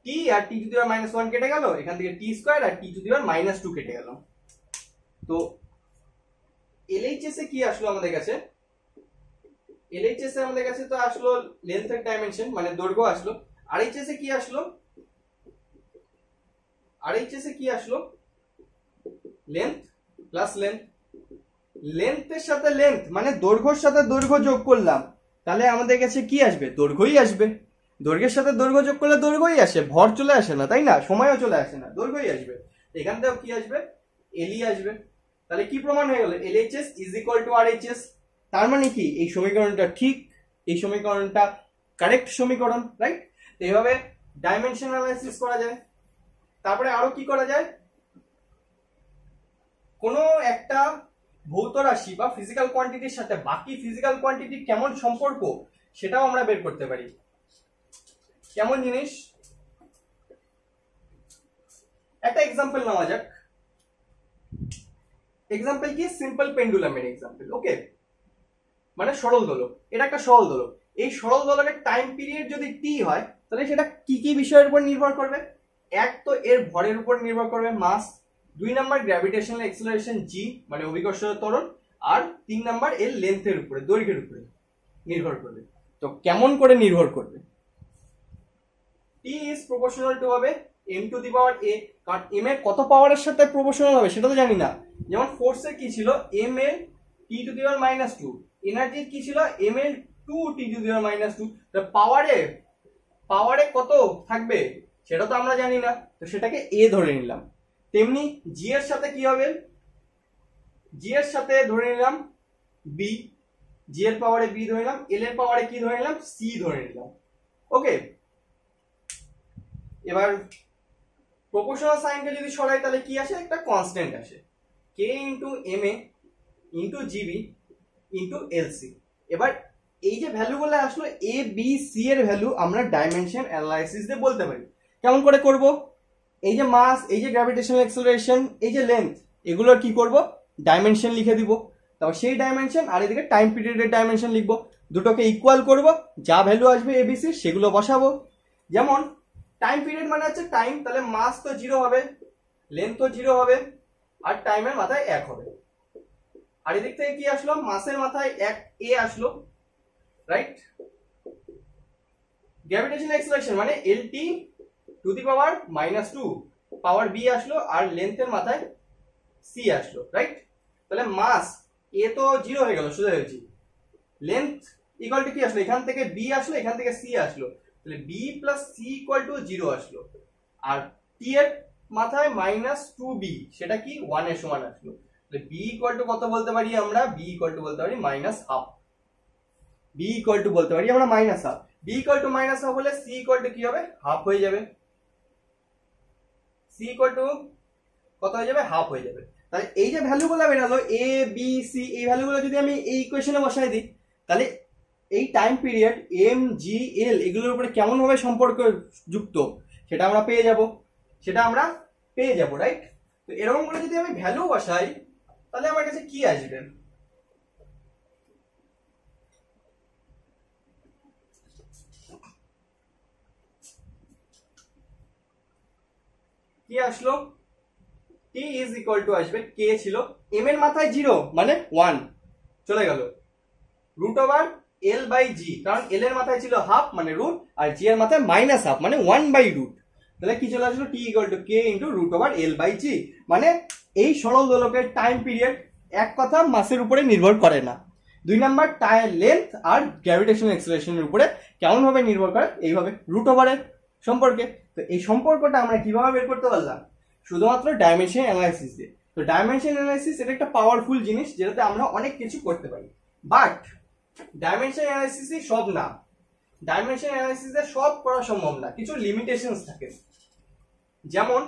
t আর t⁻⁻1 কেটে গেল, এখান থেকে t² আর t⁻⁻2 কেটে গেল। তো এলএইচএস এ কি আসলো আমাদের কাছে, এলএইচএস এ আমাদের কাছে তো আসলো লেন্থের ডাইমেনশন মানে দৈর্ঘ্য আসলো। আরএইচএস এ কি আসলো, আরএইচএস এ কি আসলো লেন্থ প্লাস লেন্থ, লেন্থের সাথে লেন্থ মানে দৈর্ঘ্যের সাথে দৈর্ঘ্য যোগ করলাম, তাহলে আমাদের কাছে কি আসবে দৈর্ঘ্যই আসবে। দৈর্ঘ্যের সাথে দৈর্ঘ্য যোগ করলে দৈর্ঘ্যই আসে, ভর চলে আসে না, তাই না, সময়ও চলে আসে না, দৈর্ঘ্যই আসবে। এখান থেকেও কি আসবে এলই আসবে। তাহলে কি প্রমাণ হয়ে গেল এলএইচএস = আরএইচএস। তার মানে কি এই সমীকরণটা ঠিক, এই সমীকরণটা কারেক্ট সমীকরণ, রাইট। এইভাবে ডাইমেনশন অ্যানালাইসিস করা যায়। তারপরে আরো কি করা যায়, কোনো একটা ভৌত রাশি বা ফিজিক্যাল কোয়ান্টিটির সাথে বাকি ফিজিক্যাল কোয়ান্টিটির কেমন সম্পর্ক সেটাও আমরা বের করতে পারি। কেমন জিনিস, একটা এক্সাম্পল নেওয়া যাক। এক্সাম্পল কি সিম্পল পেন্ডুলামের এক্সাম্পল। ওকে, মানে সরল দোলক, এটা একটা সরল দোলক। এই সরল দোলকের টাইম পিরিয়ড যদি t হয় তাহলে সেটা কি কি বিষয়ের উপর নির্ভর করবে, এক তো এর ভরের উপর নির্ভর করবে মাস, 2 নাম্বার গ্র্যাভিটেশনাল অ্যাক্সিলারেশন g মানে অভিকর্ষজ ত্বরণ, আর 3 নাম্বার এর লেন্থের উপরে দৈর্ঘ্যের উপরে নির্ভর করবে। তো কেমন করে নির্ভর করবে, t is proportional to হবে m⁴ কারণ m এর কত পাওয়ারের সাথে প্রপোর্শনাল হবে সেটা তো জানি না। যেমন ফোর্সের কি ছিল m এর t⁻⁻2, এনার্জির কি ছিল m এর 2t⁻⁻2, তো পাওয়ারে কত থাকবে সেটা তো আমরা জানি না, তো সেটাকে a ধরে নিলাম। তেমনি g এর সাথে কি হবে, g এর সাথে ধরে নিলাম b, g এর পাওয়ারে b ধরে নিলাম, l এর পাওয়ারে কি ধরে নিলাম c ধরে নিলাম। ওকে, এবার প্রপোর্শনাল সাইনকে যদি সরাই তাহলে কি আসে একটা কনস্ট্যান্ট আসে k * ma, into GB into LC. এবার এই যে ভ্যালুগুলো আসলো এ বি সি এর ভ্যালু আমরা ডাইমেনশন অ্যানালাইসিস দিয়ে বলতে পারি। কেমন করে করব? এই যে মাস, এই যে গ্র্যাভিটেশনাল অ্যাক্সেলারেশন, এই যে লেন্থ, এগুলোর কি করব? ডাইমেনশন লিখে দিব। তারপর সেই ডাইমেনশন আর এদিকে টাইম পিরিয়ডের ডাইমেনশন লিখবো, দুটোকে ইকুয়াল করব, যা ভ্যালু আসবে এবিসি সেগুলো বসাবো। যেমন টাইম পিরিয়ড মানে হচ্ছে টাইম, তাহলে মাস তো 0 হবে, লেন্থ তো 0 হবে, আর টাইমের মাথায় 1 হবে। আর এদিক থেকে কি আসলো? মাসের মাথায় 1 এ আসলো, রাইট? গ্র্যাভিটেশনাল অ্যাক্সেলারেশন মানে LT to the power -2 power B আসলো, আর লেন্থের মাথায় সি আসলো, রাইট? তাহলে মাস এ তো 0 হয়ে গেল, সোজা হয়েছে। লেন্থ ইকুয়াল টু কি আসলো? এখান থেকে বি আসলো, এখান থেকে সি আসলো, তাহলে B plus C equal to 0 আসলো। আর টি এর মাথায় -2b, সেটা কি 1 এর সমান আসলো। তাহলে বি ইকুয়াল টু কত বলতে পারি আমরা? বি ইকুয়াল টু বলতে পারি -1/2। বি ইকুয়াল টু বলতে পারি আমরা -1/2। বি ইকুয়াল টু -1/2 হলে সি ইকুয়াল টু কি হবে? হাফ হয়ে যাবে। সি ইকুয়াল টু কত হয়ে যাবে? হাফ হয়ে যাবে। তাহলে এই যে ভ্যালুগুলো বেরালো এ বি সি, এই ভ্যালুগুলো যদি আমি এই ইকুয়েশনে বসাই দিই, তাহলে এই টাইম পিরিয়ড এম জি এল এগুলোর উপরে কেমন ভাবে সম্পর্ক যুক্ত সেটা আমরা পেয়ে যাব, রাইট? তো এরকম করে যদি আমি ভ্যালু বসাই, তাহলে আমার কাছে কি আসবে? কি আসলো? t ইজ ইকুয়াল টু আসবে, k ছিল, m এর মাথায় 0 মানে 1 চলে গেল, রুট ওভার l বাই জি, কারণ l এর মাথায় ছিল হাফ মানে রুট, আর g এর মাথায় -1/2 মানে 1 বাই রুট। তাহলে কি চলে আসলো? t equal to k into root over l by G. মানে এই সরল দোলকের টাইম পিরিয়ড এক কথা মাসের উপরে নির্ভর করে না। 2 নাম্বার টাইম লেন্থ আর গ্র্যাভিটেশনাল অ্যাক্সেলারেশনের উপরে কেমন ভাবে নির্ভর করে? এইভাবে রুট ওভারের সম্পর্কে। তো এই সম্পর্কটা আমরা কিভাবে বের করতে পারলাম? শুধুমাত্র ডাইমেনশন অ্যানালাইসিস দিয়ে। তো ডাইমেনশন অ্যানালাইসিস এটা একটা পাওয়ারফুল জিনিস, যেটাতে আমরা অনেক কিছু করতে পারি। বাট ডাইমেনশন অ্যানালাইসিসই সব না, ডাইমেনশন অ্যানালাইসিসে সব করা সম্ভব না, কিছু লিমিটেশনস থাকে। যেমন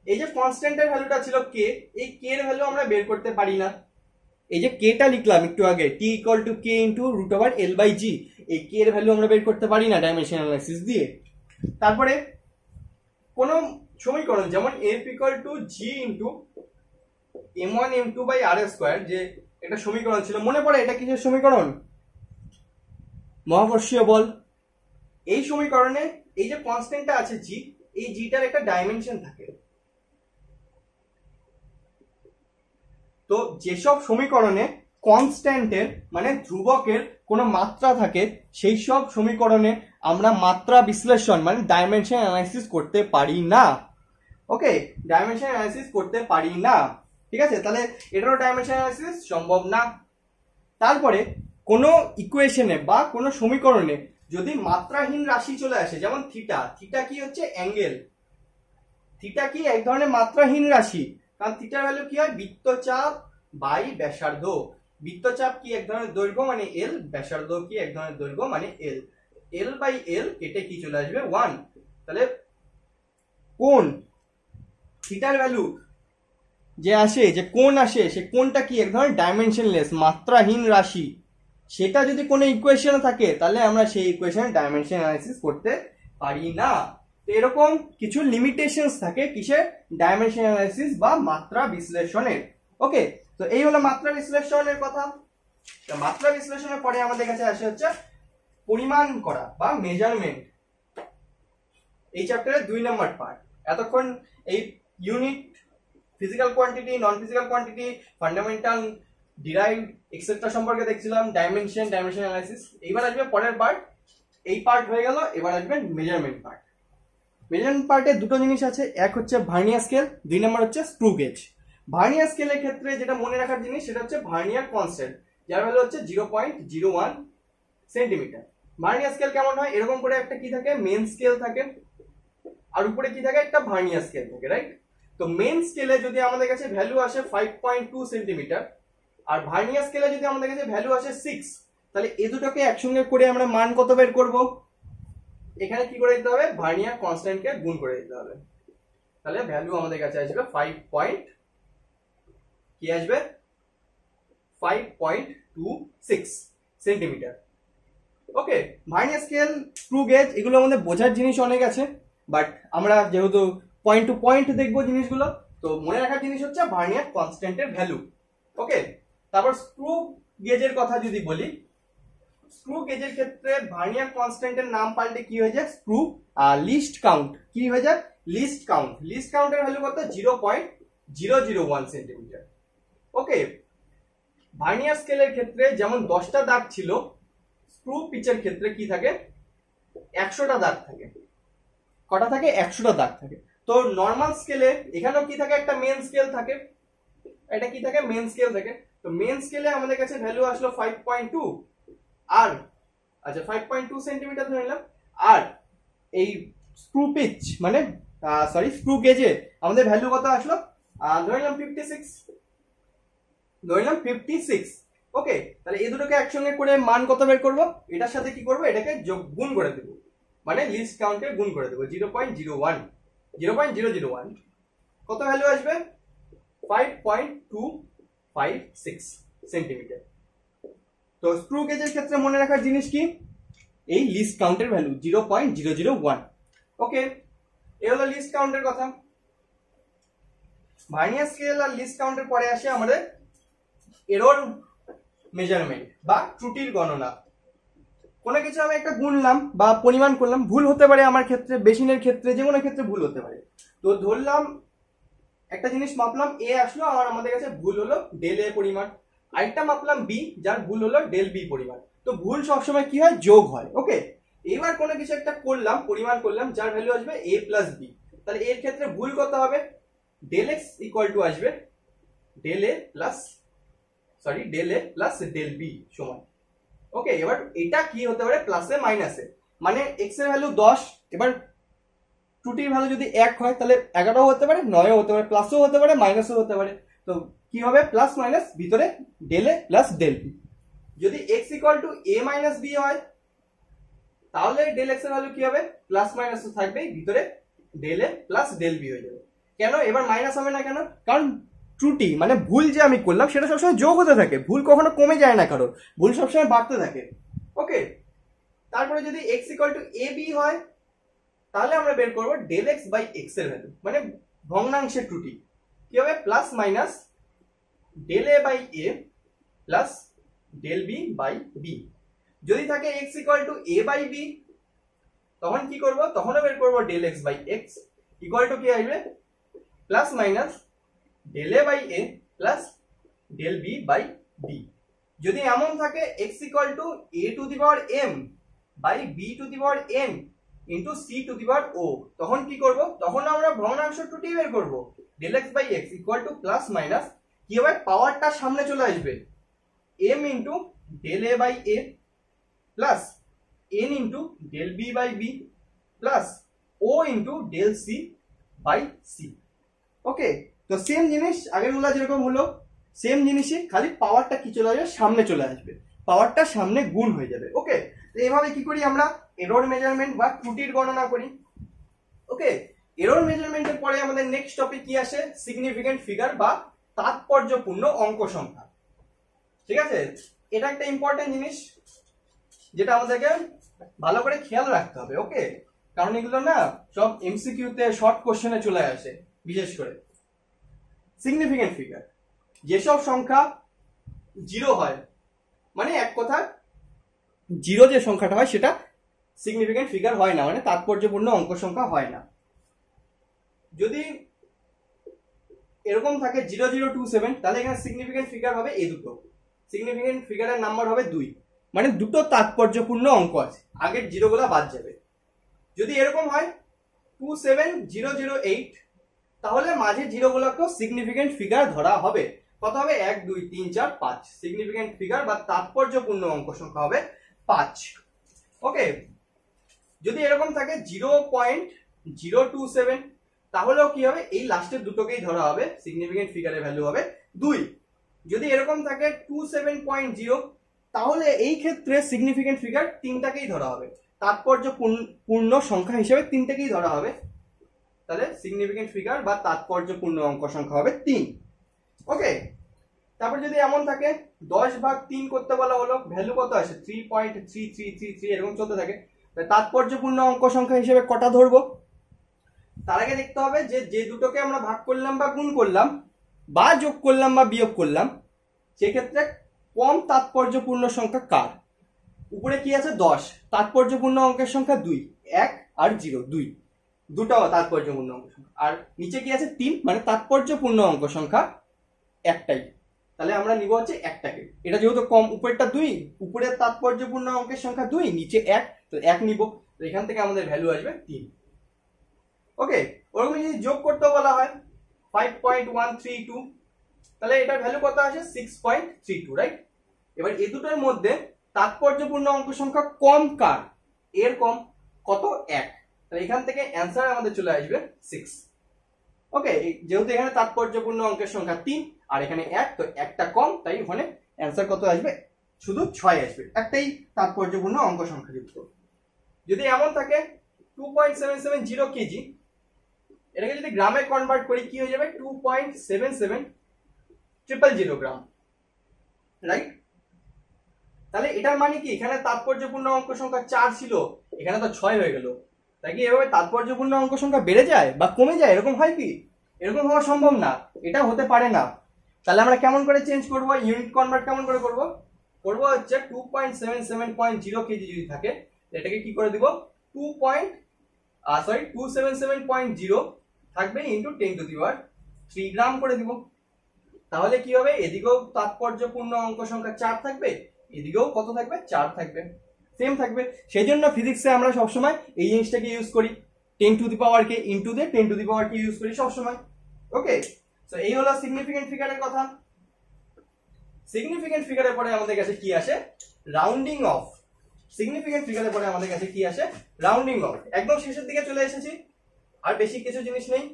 এই যে কনস্ট্যান্টের ভ্যালুটা ছিল কে, এই কে এর ভ্যালু আমরা বের করতে পারি না। এই যে কেটা লিখলাম একটু আগে, T equal to K into root over L by G, এই কে এর ভ্যালু আমরা বের করতে পারি না ডাইমেনশন অ্যানালাইসিস দিয়ে। তারপরে কোন সমীকরণ যেমন F equal to G into m1 m2 by R square, যে একটা সমীকরণ ছিল, মনে পড়ে এটা কিসের সমীকরণ? মহাকর্ষীয় বল। এই সমীকরণে এই যে কনস্ট্যান্টটা আছে জি, এই জিটার একটা ডাইমেনশন থাকে। তো যেসব সমীকরণে কনস্ট্যান্টের মানে ধ্রুবকের কোনো মাত্রা থাকে, সেই সব সমীকরণে আমরা মাত্রা বিশ্লেষণ মানে ডাইমেনশন অ্যানালাইসিস করতে পারি না। ওকে, ডাইমেনশন অ্যানালাইসিস করতে পারি না, ঠিক আছে? তাহলে এটারও ডাইমেনশন অ্যানালাইসিস সম্ভব না। তারপরে কোনো ইকুয়েশনে বা কোনো সমীকরণে যদি মাত্রাহীন রাশি চলে আসে, যেমন থিটা, থিটা কি হচ্ছে? অ্যাঙ্গেল। থিটা কি এক ধরনের মাত্রাহীন রাশি, কারণ থিটার ভ্যালু কি হয়? বৃত্তচাপ বাই ব্যাসার্ধ। বৃত্তচাপ কি এক ধরনের দৈর্ঘ্য মানে এল, ব্যাসার্ধ কি এক ধরনের দৈর্ঘ্য মানে এল, এল বাই এল কেটে কি চলে আসবে? 1। তাহলে কোণ, থিটার ভ্যালু যে আসে, যে কোণ আসে, সে কোণটা কি এক ধরনের ডাইমেনশনলেস মাত্রাহীন রাশি। সেটা যদি কোনো ইকুয়েশনে থাকে, তাহলে আমরা সেই ইকুয়েশনে ডাইমেনশন অ্যানালাইসিস করতে পারি না। তো এরকম কিছু লিমিটেশনস থাকে কিসের? ডাইমেনশন অ্যানালাইসিস বা মাত্রা বিশ্লেষণের। ওকে, তো এই হলো মাত্রা বিশ্লেষণের কথা। তো মাত্রা বিশ্লেষণের পরে আমাদের কাছে আসে হচ্ছে পরিমাণ করা বা মেজারমেন্ট, এই চ্যাপ্টারের 2 নম্বর পার্ট। এতক্ষণ এই unit physical quantity, non physical quantity, fundamental, derived etcetera সম্পর্কে দেখছিলাম, ডাইমেনশন, ডাইমেনশন অ্যানালাইসিস। এইবার আসবে পরের পার্ট, এই পার্ট হয়ে গেল, এবার আসবে মেজারমেন্ট পার্ট। মেজারমেন্ট পার্টে দুটো জিনিস আছে, এক হচ্ছে ভার্নিয়ার স্কেল, 2 নম্বর হচ্ছে স্ক্রু গেজ। ভার্নিয়ার স্কেলের ক্ষেত্রে যেটা মনে রাখার জিনিস সেটা হচ্ছে ভার্নিয়ার কনস্ট্যান্ট, যার ভ্যালু হচ্ছে 0.01 সেন্টিমিটার। ভার্নিয়ার স্কেল কেমন হয়? এরকম করে একটা কি থাকে? মেন স্কেল থাকে, আর উপরে কি থাকে? একটা ভার্নিয়ার স্কেল থাকে, রাইট? তো মেন স্কেলে যদি আমাদের কাছে ভ্যালু আসে 5.2 সেন্টিমিটার, আর ভার্নিয়ার স্কেলে যদি আমাদের কাছে ভ্যালু আসে 6, তাহলে এই দুটোকে একসঙ্গে করে আমরা মান কত বের করব? এখানে কি করে দিতে হবে? ভার্নিয়ার কনস্ট্যান্টকে গুণ করে দিতে হবে। তাহলে ভ্যালু আমাদের কাছে আসবে 5 পয়েন্ট কি আসবে? 5.26 সেন্টিমিটার। ওকে, ভার্নিয়ার স্কেল, স্ক্রু গেজ, এগুলো আমাদের বোঝার জিনিস অনেক আছে, বাট আমরা যেহেতু পয়েন্ট টু পয়েন্ট দেখবো জিনিসগুলো, তো মনে রাখার জিনিস হচ্ছে ভার্নিয়ার কনস্ট্যান্টের ভ্যালু। ওকে, তারপর স্ক্রু গেজের কথা যদি বলি, স্ক্রু গেজের ক্ষেত্রে ভার্নিয়ার কনস্ট্যান্টের নাম পাল্টে কি হয়ে যায়, স্ক্রু লিস্ট কাউন্ট কি হয়ে যায়, লিস্ট কাউন্ট। লিস্ট কাউন্টের ভ্যালু কত, 0.001 সেন্টিমিটার। ওকে, ভার্নিয়ার স্কেলের ক্ষেত্রে যেমন 10টা দাগ ছিল, স্ক্রু পিচের ক্ষেত্রে কি থাকে, 100টা দাগ থাকে। কটা থাকে, 100টা দাগ থাকে। তো নর্মাল স্কেলে এখানেও কি থাকে, একটা মেন স্কেল থাকে, এটা কি থাকে, মেন স্কেল থাকে। তো মেন স্কেলে আমাদের কাছে ভ্যালু আসলো 5.2, আর আচ্ছা 5.2 সেন্টিমিটার ধরে নিলাম। আর এই স্ক্রু পিচ মানে সরি স্ক্রু গেজে আমাদের ভ্যালু কত আসলো, ধরে নিলাম 56, ধরে নিলাম 56। ওকে, তাহলে এই দুটোকে একসঙ্গে করে মান কত বের করবো, এটার সাথে কি করবো, এটাকে গুণ করে দেবো, মানে লিস্ট কাউন্টে গুণ করে দেবো। 0.001 কত ভ্যালু আসবে, 5.256 সেন্টিমিটার। তো স্ক্রু গেজের ক্ষেত্রে মনে রাখার জিনিস কি, এই লিস্ট কাউন্টের ভ্যালু 0.001। ওকে, এই হলো লিস্ট কাউন্টের কথা। ভার্নিয়ার স্কেল আর লিস্ট কাউন্টের পরে আসে আমাদের এরর মেজারমেন্ট বা ত্রুটির গণনা। কোনো কিছু আমি একটা গুনলাম বা পরিমাণ করলাম, ভুল হতে পারে আমার ক্ষেত্রে, বেসিনের ক্ষেত্রে, যে কোনো ক্ষেত্রে ভুল হতে পারে। তো ধরলাম একটা জিনিস মাপলাম এ আসলো, আর আমাদের কাছে ভুল হলো ডেল এ পরিমাণ। আরেকটা মাপলাম বি, যার ভুল হলো ডেল বি পরিমাণ। তো ভুল সবসময় কি হয়, যোগ হয়। ওকে, এবার কোনো কিছু একটা করলাম, পরিমাণ করলাম, যার ভ্যালু আসবে এ প্লাস বি। তাহলে এর ক্ষেত্রে ভুল কত হবে, ডেল এক্স ইকুয়াল টু আসবে del A plus del B সমান। ওকে, এবার এটা কি হতে পারে, প্লাসে মাইনাসে, মানে এক্স এর ভ্যালু 10, এবার ত্রুটির ভ্যালু যদি 1 হয় তাহলে 11ও হতে পারে, 9ও হতে পারে, প্লাসও হতে পারে, মাইনাসও হতে পারে। তো কি হবে, প্লাস মাইনাস ভিতরে del A plus del B. যদি x equal to a minus B হয় তাহলে ডেল এক্স এর ভ্যালু কি হবে, প্লাস মাইনাস তো থাকবেই, ভিতরে del A plus del B হয়ে যাবে। কেন এবার মাইনাস হবে না কেন, কারণ ত্রুটি মানে ভুল যে আমি করলাম সেটা সবসময় যোগ হতে থাকে, ভুল কখনো কমে যায় না কারোর, ভুল সবসময় বাড়তে থাকে। ওকে, তারপরে যদি x equal to a b হয় তাহলে আমরা বের করবো ডেল এক্স বাই এক্স এর ভ্যালু, মানে ভগ্নাংশের ত্রুটি কি হবে, plus minus del A by A plus del B by b. যদি থাকে x equal to a by b তখন কি করব, তখনও বের করবো del x by x equal to কি আসবে, plus minus del A by A plus del B by b. যদি এমন থাকে x equal to a to the power m by b to the power n into c to the power o, তখন কি করব, তখন আমরা ভগ্নাংশ ত্রুটি বের করব। Del x by x equal to plus minus কি হবে, পাওয়ারটা সামনে চলে আসবে, m into del A by A plus n into del B by B plus o into del C by C. Okay, তো সেম জিনিস আগের গুলা যেরকম হলো সেম জিনিসই, খালি পাওয়ারটা কি চলে আসবে, সামনে চলে আসবে, পাওয়ারটা সামনে গুণ হয়ে যাবে। ওকে, তো এইভাবে কি করি আমরা এরর মেজারমেন্ট বা ত্রুটির গণনা করি। ওকে, এরর মেজারমেন্টের পরে আমাদের নেক্সট টপিক কি আসে, সিগনিফিকেন্ট ফিগার বা তাৎপর্যপূর্ণ অঙ্ক সংখ্যা। ঠিক আছে, এটা একটা ইম্পর্টেন্ট জিনিস যেটা আমাদেরকে ভালো করে খেয়াল রাখতে হবে। ওকে, কারণ এগুলো না সব এমসিকিউতে শর্ট কোশ্চেনে চলে আসে। বিশেষ করে সিগনিফিকেন্ট ফিগার, যেসব সংখ্যা জিরো হয়, মানে এক কথা জিরো যে সংখ্যাটা হয় সেটা সিগনিফিকেন্ট ফিগার হয় না, মানে তাৎপর্যপূর্ণ অঙ্ক সংখ্যা হয় না। যদি এরকম থাকে 0027 তাহলে এখানে সিগনিফিকেন্ট ফিগার হবে এই দুটো, সিগনিফিকেন্ট ফিগারের নাম্বার হবে 2, মানে দুটো তাৎপর্যপূর্ণ অঙ্ক আছে, আগের জিরোগুলা বাদ যাবে। যদি এরকম হয় 27008 তাহলে মাঝে জিরোগুলোকেও সিগনিফিকেন্ট ফিগার ধরা হবে। কত হবে, 1 2 3 4 5, সিগনিফিকেন্ট ফিগার বা তাৎপর্যপূর্ণ অঙ্ক সংখ্যা হবে 5। ওকে, যদি এরকম থাকে 0.027 তাহলেও কি হবে, এই লাস্টের দুটোকেই ধরা হবে, সিগনিফিকেন্ট ফিগারের ভ্যালু হবে 2। যদি এরকম থাকে 27.0 তাহলে এই ক্ষেত্রে সিগনিফিকেন্ট ফিগার তিনটাকেই ধরা হবে, তাৎপর্যপূর্ণ সংখ্যা হিসেবে তিনটাকেই ধরা হবে, তাহলে সিগনিফিকেন্ট ফিগার বা তাৎপর্যপূর্ণ অঙ্ক সংখ্যা হবে 3। ওকে, তারপর যদি এমন থাকে 10/3 করতে বলা হলো, ভ্যালু কত আসে 3.3333 এরকম চলতে থাকে, তাৎপর্যপূর্ণ অঙ্ক সংখ্যা হিসেবে কটা ধরবো? তার আগে দেখতে হবে যে যে দুটোকে আমরা ভাগ করলাম বা গুণ করলাম বা যোগ করলাম বা বিয়োগ করলাম, সেক্ষেত্রে কম তাৎপর্যপূর্ণ সংখ্যা কার। উপরে কি আছে 10, তাৎপর্যপূর্ণ অঙ্কের সংখ্যা 2, 1 আর 0, 2 দুটাও তাৎপর্যপূর্ণ অঙ্ক সংখ্যা। আর নিচে কি আছে 3, মানে তাৎপর্যপূর্ণ অঙ্ক সংখ্যা একটাই। তাহলে আমরা নিব হচ্ছে একটাকে, এটা যেহেতু কম, উপরেরটা 2, উপরের তাৎপর্যপূর্ণ অঙ্কের সংখ্যা 2, নিচে 1, তো 1 নিব। তো এখান থেকে আমাদের ভ্যালু আসবে 3। ওকে, ওরকম যদি যোগ করতে বলা হয় 5.132, তাহলে এটার ভ্যালু কত আসে 6.32, রাইট? এবার এই দুটোর মধ্যে তাৎপর্যপূর্ণ অঙ্ক সংখ্যা কম কার? এর কম, কত 1, তাহলে এখান থেকে অ্যান্সার আমাদের চলে আসবে 6। ওকে, যেহেতু এখানে তাৎপর্যপূর্ণ অঙ্কের সংখ্যা 3 আর এখানে 1, তো একটা কম, তাই ওখানে অ্যান্সার কত আসবে, শুধু 6 আসবে, একটাই তাৎপর্যপূর্ণ অঙ্ক সংখ্যা যুক্ত। যদি এমন থাকে 2.770 কেজি, এটাকে যদি গ্রামে কনভার্ট করি কি হয়ে যাবে 2.77000 গ্রাম, রাইট? তাহলে এটার মানে কি এখানে তাৎপর্যপূর্ণ অঙ্ক সংখ্যা 4 ছিল, এখানে তো 6 হয়ে গেল। তাই কি এভাবে তাৎপর্যপূর্ণ অঙ্ক সংখ্যা বেড়ে যায় বা কমে যায়, এরকম হয় কি? এরকম হওয়া সম্ভব না, এটা হতে পারে না। তাহলে আমরা কেমন করে চেঞ্জ করব, ইউনিট কনভার্ট কেমন করে করব? করব হচ্ছে 2.77.0 কেজি যদি থাকে, এটাকে কি করে দিব 277.0 থাকবে ইনটু 10⁻³ গ্রাম করে দিব। তাহলে কি হবে, এদিকেও তাৎপর্যপূর্ণ অঙ্ক সংখ্যা 4 থাকবে, এদিকেও কত থাকবে 4 থাকবে, সেম থাকবে। সেই জন্য ফিজিক্সে আমরা সবসময় এই জিনিসটাকে ইউজ করি, 10⁻k ইনটু দিয়ে 10⁻k ইউজ করি সবসময়। ওকে, সো এই হলো সিগনিফিকেন্ট ফিগারের কথা। সিগনিফিকেন্ট ফিগারের পরে আমাদের কাছে কি আসে, রাউন্ডিং অফ। সিগনিফিকেন্ট ফিগারের পরে আমাদের কাছে কি আসে, রাউন্ডিং অফ। একদম শেষের দিকে চলে এসেছি, আর বেশি কিছু জিনিস নেই।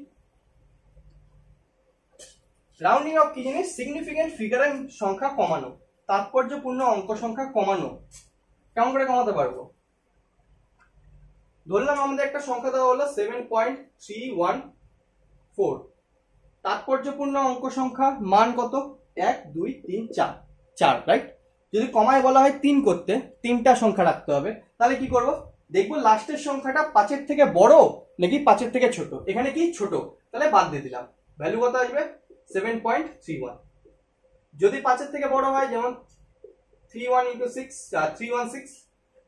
রাউন্ডিং অফ কি জিনিস, সিগনিফিকেন্ট ফিগারের সংখ্যা কমানো, তাৎপর্যপূর্ণ অঙ্ক সংখ্যা কমানো। কেমন করে কমাতে পারবো? ধরলাম আমাদের একটা সংখ্যা দেওয়া হলো 7.314, তাৎপর্যপূর্ণ অঙ্ক সংখ্যা মান কত 1 2 3 4, 4, রাইট? যদি কমায় বলা হয় 3 করতে, 3টা সংখ্যা রাখতে হবে, তাহলে কি করব, দেখবো লাস্টের সংখ্যাটা 5-এর থেকে বড় নাকি 5-এর থেকে ছোট। এখানে কি ছোট, তাহলে বাদ দিয়ে দিলাম, ভ্যালু কত আসবে 7.31। যদি 5-এর থেকে বড় হয়, যেমন 31 × 6 316,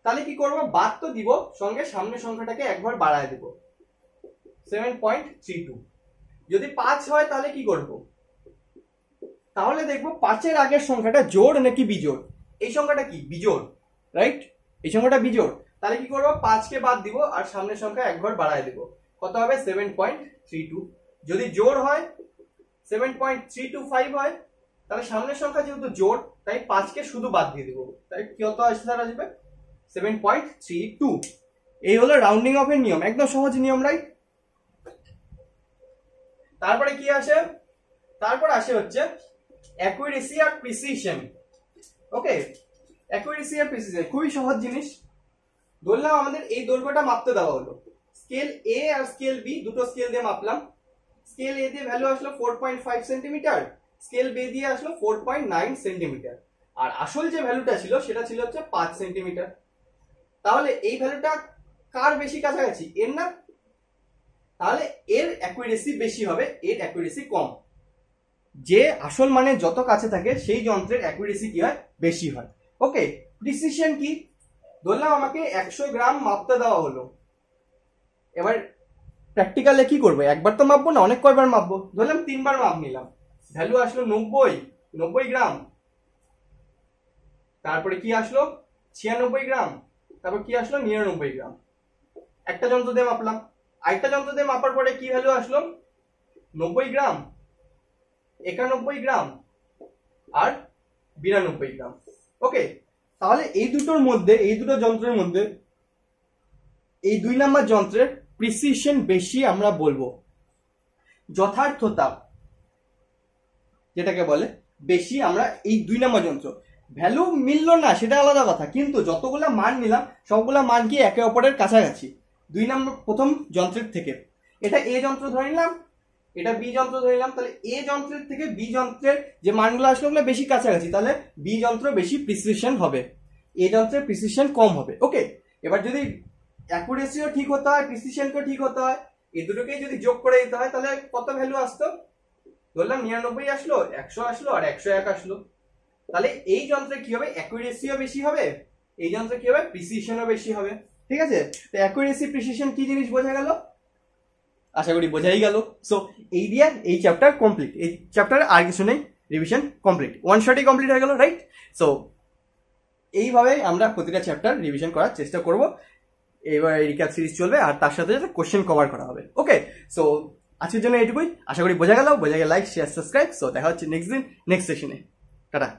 তাহলে কি করব, বাদ তো দিব, সঙ্গে সামনের সংখ্যাটাকে একবার বাড়ায় দেব 7.32। যদি 5 হয় তাহলে কি করব, তাহলে দেখবো 5-এর আগের সংখ্যাটা জোড় নাকি বিজোড়। এই সংখ্যাটা কি বিজোড়, রাইট? এই সংখ্যাটা বিজোড়, তাহলে কি করব, 5কে বাদ দিব আর সামনের সংখ্যা একবার বাড়ায় দেব, কত হবে 7.32। যদি জোড় হয় 7.325 হয়, তাহলে সামনের সংখ্যা যেহেতু জোড়, তাই 5কে শুধু বাদ দিয়ে দিব, তাই কত আসবে 7.32। এই হলো রাউন্ডিং অফ এর নিয়ম, একদম সহজ নিয়ম, রাইট? তারপরে কি আসে, তারপর আসে হচ্ছে অ্যাকুরেসি আর প্রিসিশন। ওকে, অ্যাকুরেসি আর প্রিসিশন খুবই সহজ জিনিস। ধরলাম আমাদের এই দৈর্ঘ্যটা মাপতে দেওয়া হলো, স্কেল এ আর স্কেল বি, দুটো স্কেল দিয়ে মাপলাম। স্কেল এ দিয়ে ভ্যালু আসলো 4.5 সেন্টিমিটার, স্কেল বি দিয়ে আসলো 4.9 সেন্টিমিটার, আর আসল যে ভ্যালুটা ছিল সেটা ছিল হচ্ছে 5 সেন্টিমিটার। তাহলে এই ভ্যালুটা কার বেশি কাছাকাছি, এর না? তাহলে এর অ্যাকুরেসি বেশি হবে, এর অ্যাকুরেসি কম। যে আসল মানে যত কাছে থাকে সেই যন্ত্রের অ্যাকুরেসি কি হয়, বেশি হয়। ওকে, প্রিসিশন কি, ধরলাম আমাকে 100 গ্রাম মাপতে দেওয়া হলো। এবার প্র্যাকটিক্যালে কি করবো, একবার তো মাপবো না, অনেক কয়বার মাপবো। ধরলাম 3বার মাপ নিলাম, ভ্যালু আসলো 90 গ্রাম। তারপরে কি আসলো 96 গ্রাম, তারপর কি আসলো 99 গ্রাম। একটা যন্ত্র দিয়ে মাপলাম, আরেকটা যন্ত্র দিয়ে মাপার পরে কি ভ্যালু আসলো 90 গ্রাম, 91 গ্রাম আর 92 গ্রাম। ওকে, তাহলে এই দুটোর মধ্যে, এই দুটো যন্ত্রের মধ্যে এই 2 নাম্বার যন্ত্রের প্রিসিশন বেশি আমরা বলবো, যথার্থতা যেটাকে বলে বেশি আমরা এই 2 নাম্বার যন্ত্র। ভ্যালু মিললো না সেটা আলাদা কথা, কিন্তু যতগুলা মান নিলাম সবগুলা মান কি একে অপরের কাছাকাছি 2 নাম্বার প্রথম যন্ত্রের থেকে। এটা এ যন্ত্র ধরে নিলাম, এটা বি যন্ত্র ধরে নিলাম, তাহলে এ যন্ত্রের থেকে বি যন্ত্রের যে মানগুলো আসলো ওগুলো বেশি কাছাকাছি, তাহলে বি যন্ত্র বেশি প্রিসিশন হবে, এ যন্ত্রের প্রিসিশন কম হবে। ওকে, এবার যদি অ্যাকুরেসিও ঠিক হতে হয়, প্রিসিশনও ঠিক হতে হয়, এই দুটোকেই যদি যোগ করে দিতে হয় তাহলে কত ভ্যালু আসতো? ধরলাম 99 আসলো, 100 আসলো আর 101 আসলো। তাহলে এই যন্ত্রে কি হবে? অ্যাকুরেসিও বেশি হবে, এই যন্ত্রে কি হবে? প্রিসিশনও বেশি হবে। ঠিক আছে, তো অ্যাকুরেসি প্রিসিশন কি জিনিস বোঝা গেল? আশা করি বোঝাই গেল। সো এই দিয়ে এই চ্যাপ্টার কমপ্লিট, এই চ্যাপ্টারে আর কিছু নেই, রিভিশন কমপ্লিট, ওয়ান শটই কমপ্লিট হয়ে গেল, রাইট? সো এইভাবে আমরা প্রতিটা চ্যাপ্টার রিভিশন করার চেষ্টা করব। এবার রিক্যাপ সিরিজ চলবে আর তার সাথে সাথে কোশ্চেন কভার করা হবে। ওকে, সো আজকের জন্য এইটুকুই, আশা করি বোঝা গেল। বোঝা গেলে লাইক, শেয়ার, সাবস্ক্রাইব। সো দেখা হচ্ছে নেক্সট দিন, নেক্সট সেশনে। টাটা।